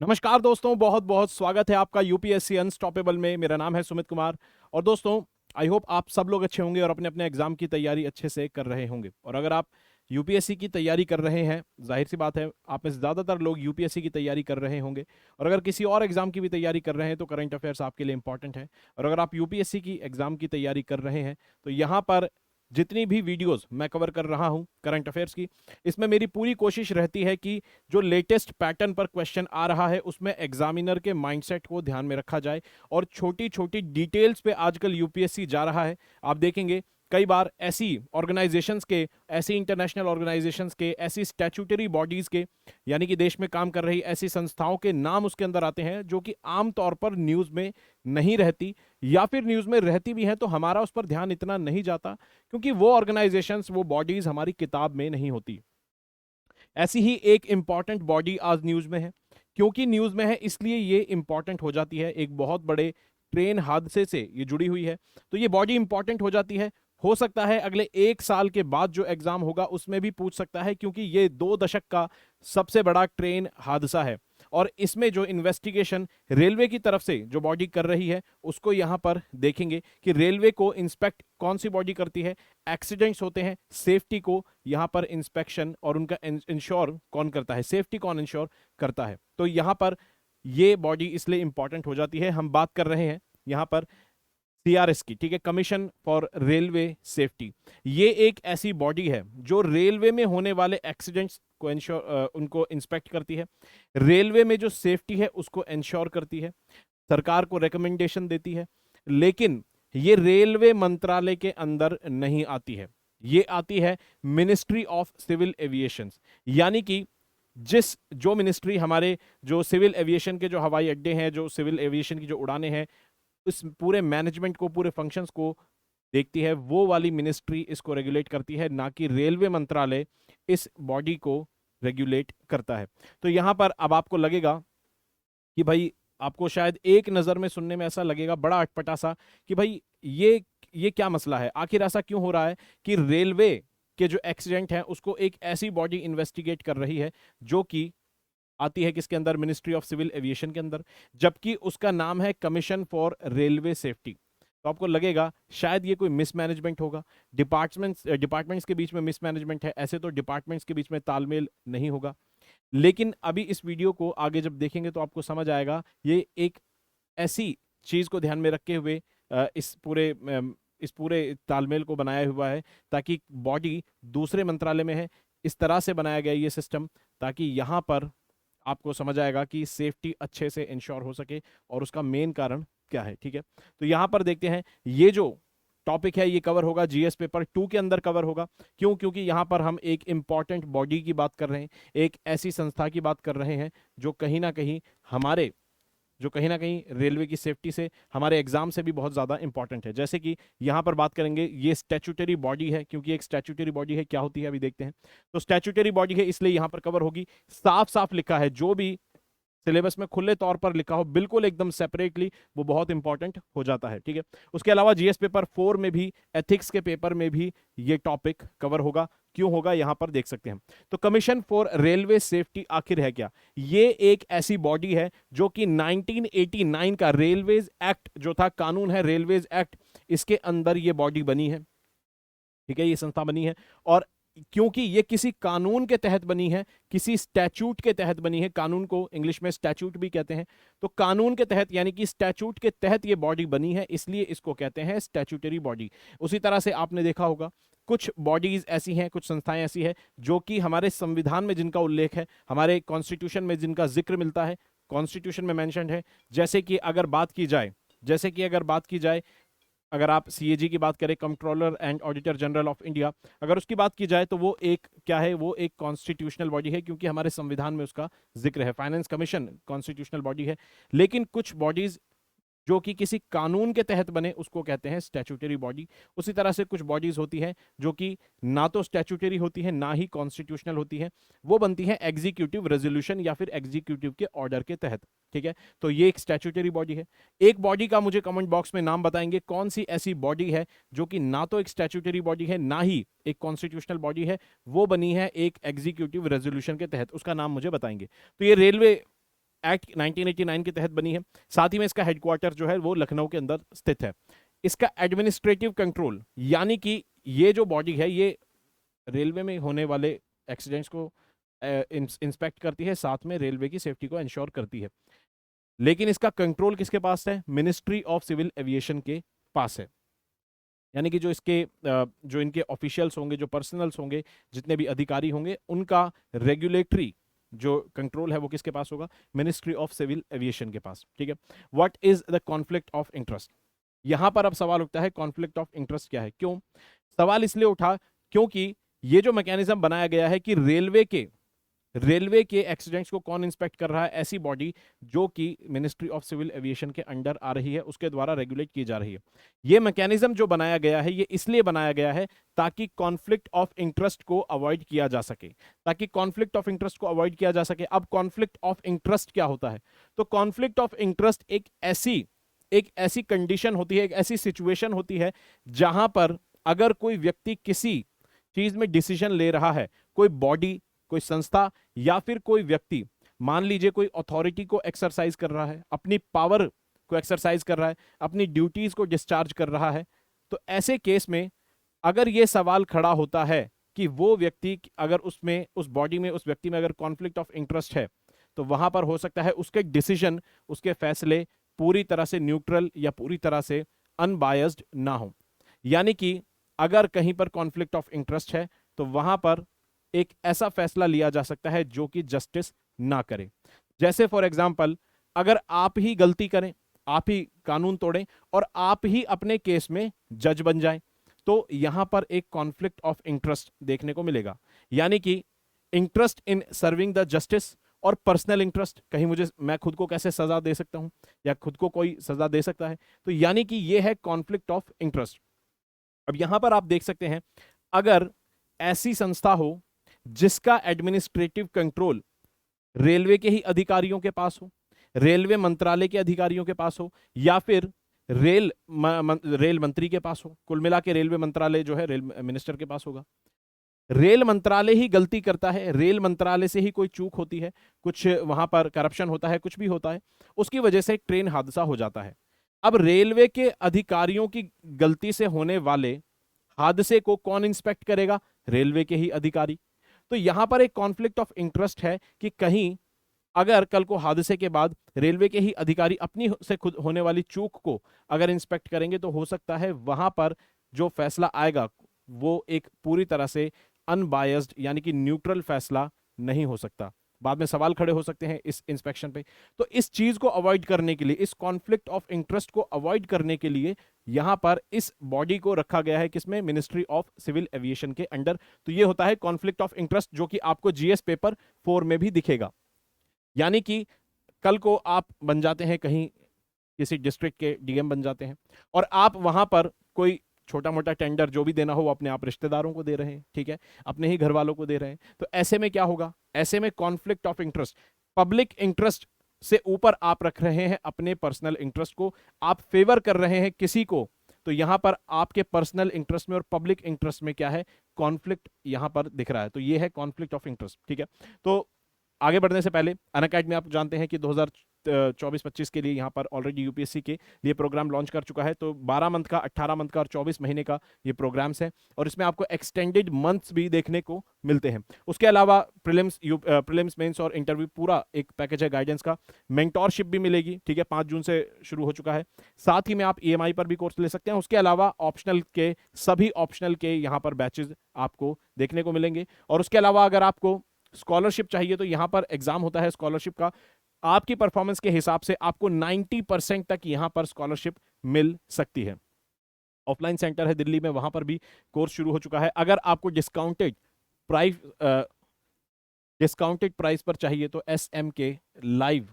नमस्कार दोस्तों, बहुत बहुत स्वागत है आपका यूपीएससी अनस्टॉपेबल में। मेरा नाम है सुमित कुमार। और दोस्तों, आई होप आप सब लोग अच्छे होंगे और अपने अपने एग्जाम की तैयारी अच्छे से कर रहे होंगे। और अगर आप यूपीएससी की तैयारी कर रहे हैं, जाहिर सी बात है आप में से ज़्यादातर लोग यूपीएससी की तैयारी कर रहे होंगे। और अगर किसी और एग्जाम की भी तैयारी कर रहे हैं तो करंट अफेयर्स आपके लिए इंपॉर्टेंट है। और अगर आप यूपीएससी की एग्जाम की तैयारी कर रहे हैं तो यहाँ पर जितनी भी वीडियोस मैं कवर कर रहा हूँ करंट अफेयर्स की, इसमें मेरी पूरी कोशिश रहती है कि जो लेटेस्ट पैटर्न पर क्वेश्चन आ रहा है उसमें एग्जामिनर के माइंडसेट को ध्यान में रखा जाए। और छोटी छोटी डिटेल्स पे आजकल यूपीएससी जा रहा है। आप देखेंगे कई बार ऐसी ऑर्गेनाइजेशंस के, ऐसी इंटरनेशनल ऑर्गेनाइजेशंस के, ऐसी स्टैट्यूटरी बॉडीज के, यानी कि देश में काम कर रही ऐसी संस्थाओं के नाम उसके अंदर आते हैं जो कि आमतौर पर न्यूज में नहीं रहती, या फिर न्यूज में रहती भी हैं तो हमारा उस पर ध्यान इतना नहीं जाता, क्योंकि वो ऑर्गेनाइजेशंस, वो बॉडीज हमारी किताब में नहीं होती। ऐसी ही एक इंपॉर्टेंट बॉडी आज न्यूज में है। क्योंकि न्यूज में है इसलिए ये इंपॉर्टेंट हो जाती है। एक बहुत बड़े ट्रेन हादसे से ये जुड़ी हुई है, तो ये बॉडी इंपॉर्टेंट हो जाती है। हो सकता है अगले 1 साल के बाद जो एग्जाम होगा उसमें भी पूछ सकता है, क्योंकि ये 2 दशक का सबसे बड़ा ट्रेन हादसा है। और इसमें जो इन्वेस्टिगेशन रेलवे की तरफ से जो बॉडी कर रही है उसको यहां पर देखेंगे कि रेलवे को इंस्पेक्ट कौन सी बॉडी करती है। एक्सीडेंट्स होते हैं, सेफ्टी को यहां पर इंस्पेक्शन और उनका इंश्योर कौन करता है, सेफ्टी कौन इंश्योर करता है। तो यहां पर ये बॉडी इसलिए इंपॉर्टेंट हो जाती है। हम बात कर रहे हैं यहां पर सीआरएस की, ठीक है, कमीशन फॉर रेलवे सेफ्टी। ये एक ऐसी बॉडी है जो रेलवे में होने वाले एक्सीडेंट्स को इंश्योर, उनको इंस्पेक्ट करती है। रेलवे में जो सेफ्टी है उसको इंश्योर करती है, सरकार को रिकमेंडेशन देती है। लेकिन ये रेलवे मंत्रालय के अंदर नहीं आती है, ये आती है मिनिस्ट्री ऑफ सिविल एविएशन। यानी कि जो मिनिस्ट्री हमारे जो सिविल एविएशन के जो हवाई अड्डे हैं, जो सिविल एविएशन की जो उड़ानें हैं, इस पूरे मैनेजमेंट को, पूरे फंक्शंस को देखती है, वो वाली मिनिस्ट्री इसको रेगुलेट करती है, ना कि रेलवे मंत्रालय इस बॉडी को रेगुलेट करता है। तो यहां पर अब आपको लगेगा कि भाई, आपको शायद एक नजर में सुनने में ऐसा लगेगा बड़ा अटपटा सा कि भाई ये क्या मसला है, आखिर ऐसा क्यों हो रहा है कि रेलवे के जो एक्सीडेंट है उसको एक ऐसी बॉडी इन्वेस्टिगेट कर रही है जो कि आती है किसके अंदर, मिनिस्ट्री ऑफ सिविल एविएशन के अंदर, जबकि उसका नाम है कमीशन फॉर रेलवे सेफ्टी। तो आपको लगेगा शायद ये कोई मिसमैनेजमेंट होगा, डिपार्टमेंट्स के बीच में मिसमैनेजमेंट है। ऐसे तो डिपार्टमेंट्स के बीच में तालमेल नहीं होगा। लेकिन अभी इस वीडियो को आगे जब देखेंगे तो आपको समझ आएगा ये एक ऐसी चीज को ध्यान में रखे हुए इस पूरे तालमेल को बनाया हुआ है, ताकि बॉडी दूसरे मंत्रालय में है, इस तरह से बनाया गया ये सिस्टम, ताकि यहां पर आपको समझ आएगा कि सेफ्टी अच्छे से इंश्योर हो सके और उसका मेन कारण क्या है। ठीक है, तो यहां पर देखते हैं ये जो टॉपिक है ये कवर होगा जीएस पेपर 2 के अंदर कवर होगा। क्यों? क्योंकि यहां पर हम एक इंपॉर्टेंट बॉडी की बात कर रहे हैं, एक ऐसी संस्था की बात कर रहे हैं जो कहीं ना कहीं हमारे, जो कहीं ना कहीं रेलवे की सेफ्टी से, हमारे एग्जाम से भी बहुत ज्यादा इंपॉर्टेंट है। जैसे कि यहां पर बात करेंगे, ये स्टैट्यूटरी बॉडी है। क्योंकि एक स्टैट्यूटरी बॉडी है, क्या होती है अभी देखते हैं। तो स्टैट्यूटरी बॉडी है इसलिए यहां पर कवर होगी। साफ साफ लिखा है, जो भी सिलेबस में खुले तौर पर लिखा हो बिल्कुल एकदम सेपरेटली, वो बहुत इंपॉर्टेंट हो जाता है। ठीक है, उसके अलावा जीएस पेपर 4 में भी, एथिक्स के पेपर में भी ये टॉपिक कवर होगा। क्यों होगा यहां पर देख सकते हैं। तो कमीशन फॉर रेलवे सेफ्टी आखिर है क्या? ये एक ऐसी बॉडी है जो कि 1989 का रेलवेज एक्ट जो था, कानून है रेलवेज एक्ट, इसके अंदर ये बॉडी बनी है। ठीक है, ये संस्था बनी है। और क्योंकि ये किसी कानून के तहत बनी है, किसी स्टैच्यूट के तहत बनी है, कानून को इंग्लिश में स्टैच्यूट भी कहते हैं, तो कानून के तहत यानी कि स्टैच्यूट के तहत ये बॉडी बनी है, इसलिए इसको कहते हैं स्टैच्यूटरी बॉडी। उसी तरह से आपने देखा होगा कुछ बॉडीज ऐसी हैं, कुछ संस्थाएं ऐसी हैं जो कि हमारे संविधान में जिनका उल्लेख है, हमारे कॉन्स्टिट्यूशन में जिनका जिक्र मिलता है, कॉन्स्टिट्यूशन में मेंशन्ड है। जैसे कि अगर बात की जाए, अगर आप सीएजी की बात करें, controller and auditor general of India, अगर उसकी बात की जाए तो वो एक क्या है, वो एक कॉन्स्टिट्यूशनल बॉडी है, क्योंकि हमारे संविधान में उसका जिक्र है। फाइनेंस कमीशन कॉन्स्टिट्यूशनल बॉडी है। लेकिन कुछ बॉडीज जो कि किसी कानून के तहत बने उसको कहते हैं स्टैट्यूटरी बॉडी। उसी तरह से कुछ बॉडीज होती हैं जो कि ना तो स्टैट्यूटरी होती है ना ही कॉन्स्टिट्यूशनल होती है, वो बनती हैं एग्जीक्यूटिव रेजोल्यूशन या फिर एग्जीक्यूटिव के ऑर्डर के तहत। ठीक है, तो ये एक स्टैट्यूटरी बॉडी है। एक बॉडी का मुझे कमेंट बॉक्स में नाम बताएंगे, कौन सी ऐसी बॉडी है जो कि ना तो एक स्टैट्यूटरी बॉडी है ना ही एक कॉन्स्टिट्यूशनल बॉडी है, वो बनी है एक एग्जीक्यूटिव रेजोल्यूशन के तहत, उसका नाम मुझे बताएंगे। तो ये रेलवे एक्ट 1989 के तहत बनी है। साथ ही में इसका हेडक्वार्टर जो है वो लखनऊ के अंदर स्थित है। इसका एडमिनिस्ट्रेटिव कंट्रोल, यानी कि ये जो बॉडी है ये रेलवे में होने वाले एक्सीडेंट्स को इंस्पेक्ट करती है, साथ में रेलवे की सेफ्टी को इंश्योर करती है। लेकिन इसका कंट्रोल किसके पास है? मिनिस्ट्री ऑफ सिविल एविएशन के पास है। यानी कि जो इसके जो इनके ऑफिशियल्स होंगे, जो पर्सनल्स होंगे, जितने भी अधिकारी होंगे, उनका रेगुलेटरी जो कंट्रोल है वो किसके पास होगा? मिनिस्ट्री ऑफ सिविल एविएशन के पास। ठीक है। What is the conflict of interest? यहां पर अब सवाल उठता है कॉन्फ्लिक्ट ऑफ इंटरेस्ट क्या है। क्यों सवाल इसलिए उठा? क्योंकि ये जो मैकेनिज्म बनाया गया है कि रेलवे के एक्सीडेंट्स को कौन इंस्पेक्ट कर रहा है? ऐसी बॉडी जो कि मिनिस्ट्री ऑफ सिविल एविएशन के अंडर आ रही है, उसके द्वारा रेगुलेट की जा रही है। ये मैकेनिज्म जो बनाया गया है ये इसलिए बनाया गया है ताकि कॉन्फ्लिक्ट ऑफ इंटरेस्ट को अवॉइड किया जा सके, ताकि कॉन्फ्लिक्ट ऑफ इंटरेस्ट को अवॉइड किया जा सके। अब कॉन्फ्लिक्ट ऑफ इंटरेस्ट क्या होता है? तो कॉन्फ्लिक्ट ऑफ इंटरेस्ट एक ऐसी कंडीशन होती है, एक ऐसी सिचुएशन होती है जहां पर अगर कोई व्यक्ति किसी चीज में डिसीजन ले रहा है, कोई बॉडी, कोई संस्था या फिर कोई व्यक्ति, मान लीजिए कोई अथॉरिटी को एक्सरसाइज कर रहा है, अपनी पावर को एक्सरसाइज कर रहा है, अपनी ड्यूटीज को डिस्चार्ज कर रहा है, तो ऐसे केस में अगर यह सवाल खड़ा होता है कि वो व्यक्ति अगर उसमें, उस बॉडी में, उस व्यक्ति में अगर कॉन्फ्लिक्ट ऑफ इंटरेस्ट है, तो वहां पर हो सकता है उसके डिसीजन, उसके फैसले पूरी तरह से न्यूट्रल या पूरी तरह से अनबायस्ड ना हो। यानी कि अगर कहीं पर कॉन्फ्लिक्ट ऑफ इंटरेस्ट है तो वहां पर एक ऐसा फैसला लिया जा सकता है जो कि जस्टिस ना करे। जैसे फॉर एग्जांपल, अगर आप ही गलती करें, आप ही कानून तोड़ें और आप ही अपने केस में जज बन जाएं, तो यहां पर एक कॉन्फ्लिक्ट ऑफ इंटरेस्ट देखने को मिलेगा। यानी कि interest in serving the justice और पर्सनल इंटरेस्ट, कहीं मैं खुद को कैसे सजा दे सकता हूं या खुद को कोई सजा दे सकता है, तो यानी कि यह है कॉन्फ्लिक्ट ऑफ इंटरेस्ट। अब यहां पर आप देख सकते हैं, अगर ऐसी संस्था हो जिसका एडमिनिस्ट्रेटिव कंट्रोल रेलवे के ही अधिकारियों के पास हो, रेलवे मंत्रालय के अधिकारियों के पास हो, या फिर रेल मंत्री के पास हो, कुल मिला के रेलवे मंत्रालय जो है रेल मिनिस्टर के पास होगा। रेल मंत्रालय ही गलती करता है, रेल मंत्रालय से ही कोई चूक होती है, कुछ वहां पर करप्शन होता है, कुछ भी होता है, उसकी वजह से ट्रेन हादसा हो जाता है। अब रेलवे के अधिकारियों की गलती से होने वाले हादसे को कौन इंस्पेक्ट करेगा? रेलवे के ही अधिकारी। तो यहां पर एक कॉन्फ्लिक्ट ऑफ इंटरेस्ट है कि कहीं अगर कल को हादसे के बाद रेलवे के ही अधिकारी अपनी से खुद होने वाली चूक को अगर इंस्पेक्ट करेंगे, तो हो सकता है वहां पर जो फैसला आएगा वो एक पूरी तरह से अनबायस्ड यानी कि न्यूट्रल फैसला नहीं हो सकता। बाद में सवाल खड़े हो सकते हैं इस इंस्पेक्शन पे। तो इस चीज को अवॉइड करने के लिए, इस कॉन्फ्लिक्ट ऑफ इंटरेस्ट को अवॉइड करने के लिए यहां पर इस बॉडी को रखा गया है, किसमें? मिनिस्ट्री ऑफ सिविल एविएशन के अंडर। तो ये होता है कॉन्फ्लिक्ट ऑफ इंटरेस्ट, जो कि आपको जीएस पेपर 4 में भी दिखेगा। यानी कि कल को आप बन जाते हैं, कहीं किसी डिस्ट्रिक्ट के डीएम बन जाते हैं और आप वहां पर कोई छोटा मोटा टेंडर जो भी देना हो वो अपने आप रिश्तेदारों को दे रहे हैं, ठीक है, अपने ही घर वालों को दे रहे हैं। तो ऐसे में क्या होगा? ऐसे में conflict of interest, public interest से ऊपर आप रख रहे हैं अपने पर्सनल इंटरेस्ट को, आप फेवर कर रहे हैं किसी को, तो यहां पर आपके पर्सनल इंटरेस्ट में और पब्लिक इंटरेस्ट में क्या है? कॉन्फ्लिक्ट यहां पर दिख रहा है। तो यह है कॉन्फ्लिक्ट ऑफ इंटरेस्ट। ठीक है। तो आगे बढ़ने से पहले अनअकैडमी आप जानते हैं कि 2024-25 के लिए यहाँ पर ऑलरेडी यूपीएससी के लिए प्रोग्राम लॉन्च कर चुका है। तो 12 मंथ का, 18 मंथ का और 24 महीने का ये प्रोग्राम्स है और इसमें आपको एक्सटेंडेड मंथ्स भी देखने को मिलते हैं। उसके अलावा प्रीलिम्स मेंस और इंटरव्यू पूरा एक पैकेज है गाइडेंस का। मेंटोरशिप भी मिलेगी, ठीक है, 5 जून से शुरू हो चुका है। साथ ही में आप ईएमआई पर भी कोर्स ले सकते हैं। उसके अलावा ऑप्शनल के, सभी ऑप्शनल के यहाँ पर बैचेज आपको देखने को मिलेंगे। और उसके अलावा अगर आपको स्कॉलरशिप चाहिए तो यहां पर एग्जाम होता है स्कॉलरशिप का, आपकी परफॉर्मेंस के हिसाब से आपको 90% तक यहां पर स्कॉलरशिप मिल सकती है। ऑफलाइन सेंटर है दिल्ली में, वहां पर भी कोर्स शुरू हो चुका है। अगर आपको डिस्काउंटेड प्राइस पर चाहिए तो SMK लाइव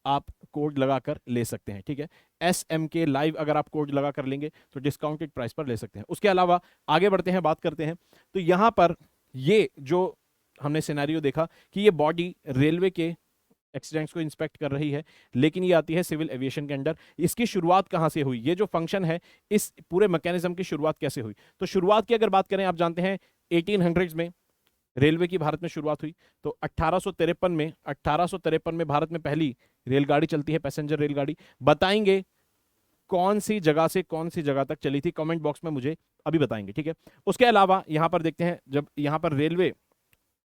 आप कोड लगाकर ले सकते हैं, ठीक है। SMK लाइव अगर आप कोड लगाकर लेंगे तो डिस्काउंटेड प्राइस पर ले सकते हैं। उसके अलावा आगे बढ़ते हैं, बात करते हैं। तो यहां पर ये जो हमने सिनेरियो देखा कि ये बॉडी रेलवे के एक्सीडेंट्स को इंस्पेक्ट कर रही है, लेकिन ये आती है सिविल एविएशन के अंडर। इसकी शुरुआत कहां से हुई? ये जो फंक्शन है, इस पूरे मैकेनिज्म की शुरुआत कैसे हुई? तो शुरुआत की अगर बात करें, आप जानते हैं 1800s में रेलवे की भारत में शुरुआत हुई। तो 1853 में भारत में पहली रेलगाड़ी चलती है, पैसेंजर रेलगाड़ी। बताएंगे कौन सी जगह से कौन सी जगह तक चली थी, कमेंट बॉक्स में मुझे अभी बताएंगे, ठीक है। उसके अलावा यहां पर देखते हैं, जब यहां पर रेलवे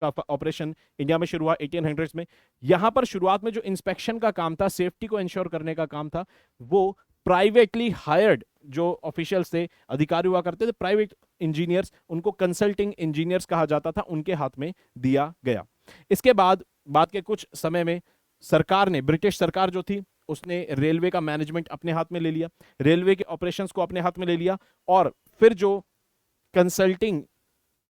का ऑपरेशन इंडिया में शुरू हुआ 1800s में, यहां पर शुरुआत में जो इंस्पेक्शन का काम था, सेफ्टी को इंश्योर करने का काम था, वो प्राइवेटली हायर्ड जो ऑफिशियल्स थे, अधिकारी हुआ करते थे, प्राइवेट इंजीनियर्स, उनको कंसल्टिंग इंजीनियर्स कहा जाता था, उनके हाथ में दिया गया। इसके बाद के कुछ समय में सरकार ने, ब्रिटिश सरकार जो थी, उसने रेलवे का मैनेजमेंट अपने हाथ में ले लिया, रेलवे के ऑपरेशंस को अपने हाथ में ले लिया, और फिर जो कंसल्टिंग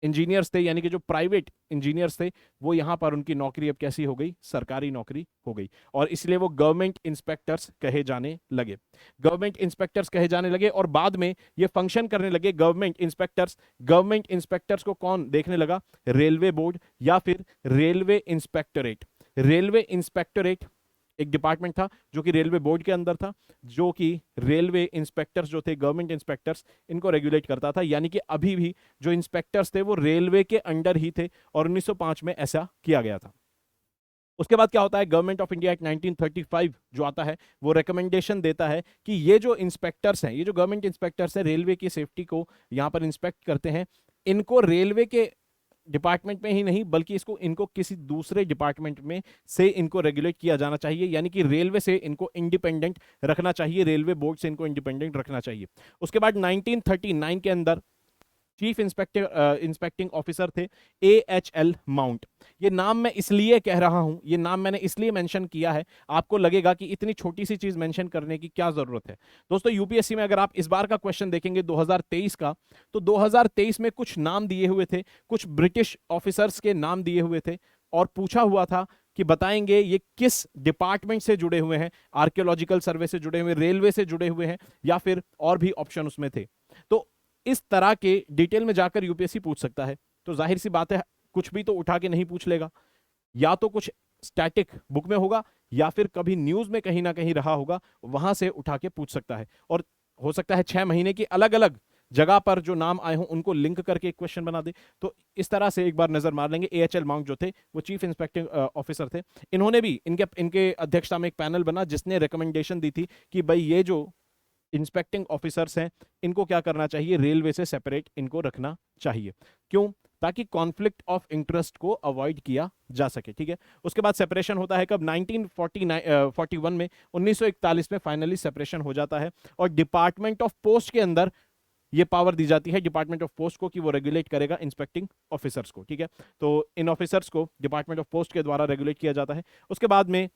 इंजीनियर्स थे, यानी कि जो प्राइवेट इंजीनियर्स थे, वो यहां पर उनकी नौकरी अब कैसी हो गई, सरकारी नौकरी हो गई, और इसलिए वो गवर्नमेंट इंस्पेक्टर्स कहे जाने लगे। गवर्नमेंट इंस्पेक्टर्स कहे जाने लगे, और बाद में ये फंक्शन करने लगे गवर्नमेंट इंस्पेक्टर्स। गवर्नमेंट इंस्पेक्टर्स को कौन देखने लगा, रेलवे बोर्ड या फिर रेलवे इंस्पेक्टोरेट। रेलवे इंस्पेक्टोरेट एक डिपार्टमेंट था जो कि रेलवे बोर्ड के अंदर था, जो कि रेलवे इंस्पेक्टर्स जो थे, गवर्नमेंट इंस्पेक्टर्स, इनको रेगुलेट करता था। यानी कि अभी भी जो इंस्पेक्टर्स थे वो रेलवे के अंडर ही थे, और 1905 में ऐसा किया गया था। उसके बाद क्या होता है, गवर्नमेंट ऑफ इंडिया एक्ट 1935 जो आता है, वो रिकमेंडेशन देता है कि ये जो इंस्पेक्टर्स हैं, ये जो गवर्नमेंट इंस्पेक्टर्स हैं, रेलवे की सेफ्टी को यहां पर इंस्पेक्ट करते हैं, इनको रेलवे के डिपार्टमेंट में ही नहीं, बल्कि इनको किसी दूसरे डिपार्टमेंट में से इनको रेगुलेट किया जाना चाहिए, यानी कि रेलवे से इनको इंडिपेंडेंट रखना चाहिए, रेलवे बोर्ड से इनको इंडिपेंडेंट रखना चाहिए। उसके बाद 1939 के अंदर चीफ इंस्पेक्टिंग ऑफिसर थे AHL माउंट। ये नाम मैं इसलिए कह रहा हूं, ये नाम मैंने इसलिए मेंशन किया है, आपको लगेगा कि इतनी छोटी सी चीज मेंशन करने की क्या जरूरत है। दोस्तों, यूपीएससी में अगर आप इस बार का क्वेश्चन देखेंगे 2023 का, तो 2023 में कुछ नाम दिए हुए थे, कुछ ब्रिटिश ऑफिसर्स के नाम दिए हुए थे, और पूछा हुआ था कि बताएंगे ये किस डिपार्टमेंट से जुड़े हुए हैं, आर्कियोलॉजिकल सर्वे से जुड़े हुए, रेलवे से जुड़े हुए हैं, या फिर और भी ऑप्शन उसमें थे। तो इस तरह के डिटेल में जाकर यूपीएससी पूछ सकता है। तो जाहिर सी बात है, कुछ भी तो उठा के नहीं पूछ लेगा, या तो कुछ स्टैटिक बुक में होगा, या फिर कभी न्यूज में कहीं ना कहीं रहा होगा, वहां से उठा के पूछ सकता है। और हो सकता है 6 महीने की अलग अलग जगह पर जो नाम आए हों उनको लिंक करके एक क्वेश्चन बना दे। तो इस तरह से एक बार नजर मार लेंगे। AHL माउंट जो थे वो चीफ इंस्पेक्टिंग ऑफिसर थे। इन्होंने भी, इनके अध्यक्षता में एक पैनल बना जिसने रिकमेंडेशन दी थी कि भाई ये जो इंस्पेक्टिंग ऑफिसर्स हैं, इनको क्या करना चाहिए, रेलवे से सेपरेट इनको रखना चाहिए। क्यों? ताकि कॉन्फ्लिक्ट ऑफ इंटरेस्ट को अवॉइड किया जा सके, ठीक है। उसके बाद सेपरेशन होता है कब, 1941 में, 1941 में फाइनली सेपरेशन हो जाता है, और डिपार्टमेंट ऑफ पोस्ट के अंदर ये पावर दी जाती है डिपार्टमेंट ऑफ पोस्ट को कि वो रेगुलेट करेगा इंस्पेक्टिंग ऑफिसर्स को, ठीक है। तो इन ऑफिसर्स को डिपार्टमेंट ऑफ पोस्ट के द्वारा रेगुलेट किया जाता है। उसके बाद में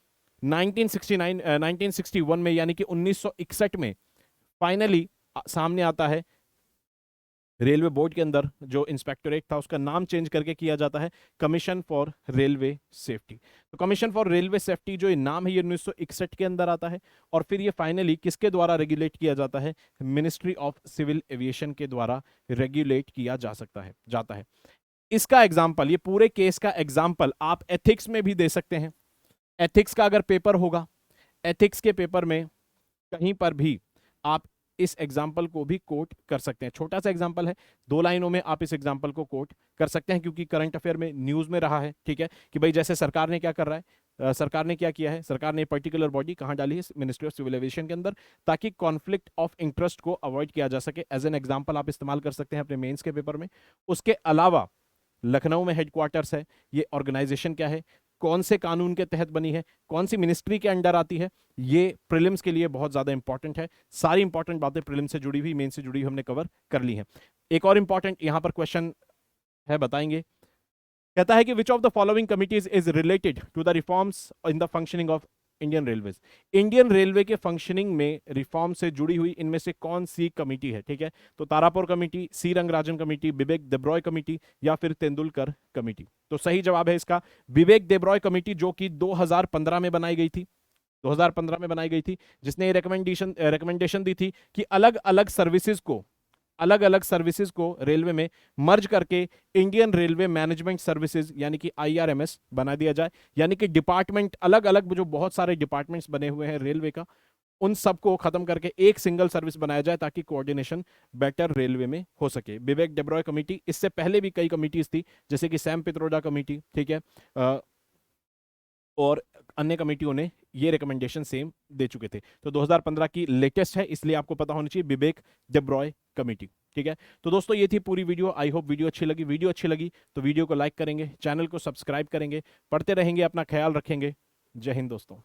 1961 में, यानी कि 1961 में फाइनली सामने आता है, रेलवे बोर्ड के अंदर जो इंस्पेक्टोरेट था उसका नाम चेंज करके किया जाता है कमीशन फॉर रेलवे सेफ्टी। तो कमीशन फॉर रेलवे सेफ्टी जो ये नाम है, ये 1961 के अंदर आता है, और फिर ये फाइनली किसके द्वारा रेगुलेट किया जाता है, मिनिस्ट्री ऑफ सिविल एविएशन के द्वारा रेगुलेट किया जाता है। इसका एग्जाम्पल, ये पूरे केस का एग्जाम्पल आप एथिक्स में भी दे सकते हैं। एथिक्स का अगर पेपर होगा, एथिक्स के पेपर में कहीं पर भी आप इस एग्जाम्पल को भी कोट कर सकते हैं। छोटा सा एग्जाम्पल है, 2 लाइनों में आप इस एग्जाम्पल को कोट कर सकते हैं, क्योंकि करंट अफेयर में, न्यूज में रहा है, ठीक है, कि भाई जैसे सरकार ने क्या कर रहा है, सरकार ने क्या किया है, सरकार ने पर्टिकुलर बॉडी कहां डाली है, मिनिस्ट्री ऑफ सिविल एविएशन के अंदर, ताकि कॉन्फ्लिक्ट ऑफ इंटरेस्ट को अवॉइड किया जा सके। एज एन एग्जाम्पल आप इस्तेमाल कर सकते हैं अपने मेंस के पेपर में। उसके अलावा लखनऊ में हेडक्वार्टर्स है, ये ऑर्गेनाइजेशन क्या है, कौन से कानून के तहत बनी है, कौन सी मिनिस्ट्री के अंडर आती है, ये प्रीलिम्स के लिए बहुत ज्यादा इंपॉर्टेंट है। सारी इंपॉर्टेंट बातें प्रीलिम्स से जुड़ी हुई, मेन से जुड़ी हुई हमने कवर कर ली हैं। एक और इंपॉर्टेंट यहां पर क्वेश्चन है, बताएंगे, कहता है कि which of the following committees is related to the reforms in the functioning of Indian railways. Indian railway के फंक्शनिंग में रिफॉर्म से जुड़ी हुई इनमें से कौन सी कमिटी है, ठीक है। तो तारापुर कमिटी, सी रंगराजन कमिटी, विवेक देब्रॉय कमिटी, या फिर तेंदुलकर कमिटी। तो सही जवाब है इसका विवेक देब्रॉय कमिटी, जो कि 2015 में बनाई गई थी, 2015 में बनाई गई थी, जिसने रिकमेंडेशन दी थी कि अलग अलग सर्विसेज को रेलवे में मर्ज करके इंडियन रेलवे मैनेजमेंट सर्विसेज यानी कि IRMS बना दिया जाए। यानी कि डिपार्टमेंट, अलग अलग जो बहुत सारे डिपार्टमेंट्स बने हुए हैं रेलवे का, उन सबको खत्म करके एक सिंगल सर्विस बनाया जाए ताकि कोऑर्डिनेशन बेटर रेलवे में हो सके। विवेक डेब्रॉय कमेटी, इससे पहले भी कई कमिटीज थी जैसे कि सैम पित्रोडा कमेटी, ठीक है, और अन्य कमेटियों ने ये रिकमेंडेशन सेम दे चुके थे। तो 2015 की लेटेस्ट है, इसलिए आपको पता होना चाहिए, विवेक डेब्रॉय कमेटी, ठीक है। तो दोस्तों ये थी पूरी वीडियो। आई होप वीडियो अच्छी लगी। वीडियो अच्छी लगी तो वीडियो को लाइक करेंगे, चैनल को सब्सक्राइब करेंगे, पढ़ते रहेंगे, अपना ख्याल रखेंगे। जय हिंद दोस्तों।